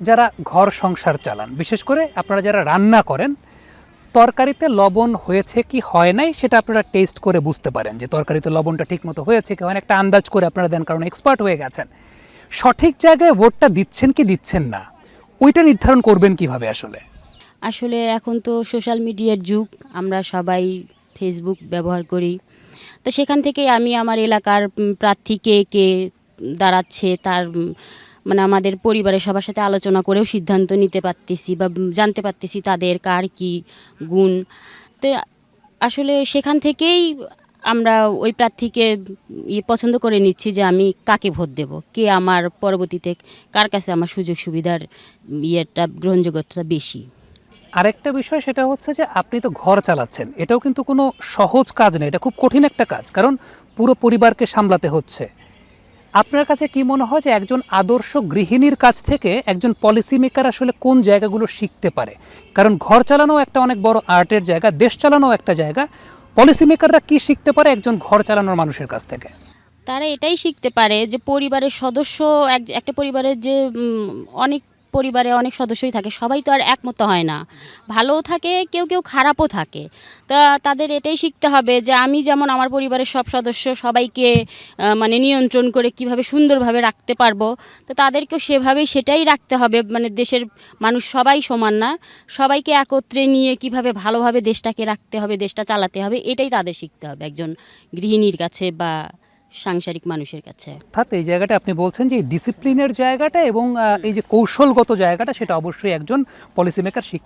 যারা ঘর সংসার চালান, বিশেষ করে আপনারা যারা রান্না করেন, তরকারিতে লবণ হয়েছে কি হয় নাই সেটা আপনারা টেস্ট করে বুঝতে পারেন যে তরকারিতে লবণটা ঠিকমতো হয়েছে কি হয় না, একটা আন্দাজ করে আপনারা দেন, কারণ এক্সপার্ট হয়ে গেছেন। সঠিক জায়গায় ভোটটা দিচ্ছেন কি দিচ্ছেন না, ওইটা নির্ধারণ করবেন কিভাবে আসলে? আসলে এখন তো সোশ্যাল মিডিয়ার যুগ, আমরা সবাই ফেসবুক ব্যবহার করি। তো সেখান থেকেই আমি আমার এলাকার প্রার্থী কে কে দাঁড়াচ্ছে তার মানে আমাদের পরিবারের সবার সাথে আলোচনা করেও সিদ্ধান্ত নিতে পারতেছি বা জানতে পারতেছি তাদের কার কি গুণ। তো আসলে সেখান থেকেই আমরা ওই প্রার্থীকে পছন্দ করে নিচ্ছি যে আমি কাকে ভোট দেব, কে আমার পরবর্তীতে কার কাছে আমার সুযোগ সুবিধার ইয়েটা গ্রহণযোগ্যতা বেশি। আরেকটা বিষয় সেটা হচ্ছে যে আপনি তো ঘর চালাচ্ছেন, এটাও কিন্তু কোনো সহজ কাজ না, এটা খুব কঠিন একটা কাজ, কারণ পুরো পরিবারকে সামলাতে হচ্ছে। আপনার কাছে কি মনে হয় যে একজন আদর্শ গৃহিণীর কাছ থেকে একজন পলিসি মেকার আসলে কোন জায়গাগুলো শিখতে পারে? কারণ ঘর চালানো একটা অনেক বড় আর্টের জায়গা, দেশ চালানো একটা জায়গা। পলিসি মেকাররা কি শিখতে পারে একজন ঘর চালানোর মানুষের কাছ থেকে? তারা এটাই শিখতে পারে যে পরিবারের সদস্য একটা পরিবারের যে অনেক পরিবারে অনেক সদস্যই থাকে, সবাই তো আর একমত হয় না, ভালোও থাকে কেউ কেউ খারাপও থাকে। তা তাদের এটাই শিখতে হবে যে আমি যেমন আমার পরিবারের সব সদস্য সবাইকে মানে নিয়ন্ত্রণ করে কিভাবে সুন্দরভাবে রাখতে পারবো, তো তাদেরকেও সেভাবেই সেটাই রাখতে হবে। মানে দেশের মানুষ সবাই সমান না, সবাইকে একত্রে নিয়ে কিভাবে ভালোভাবে দেশটাকে রাখতে হবে, দেশটা চালাতে হবে, এটাই তাদের শিখতে হবে একজন গৃহিণীর কাছে বা সাংসারিক মানুষের কাছে। অর্থাৎ এই জায়গাটা আপনি বলছেন যে ডিসিপ্লিনের জায়গাটা এবং এই যে কৌশলগত জায়গাটা, সেটা অবশ্যই একজন পলিসি মেকার শিখতে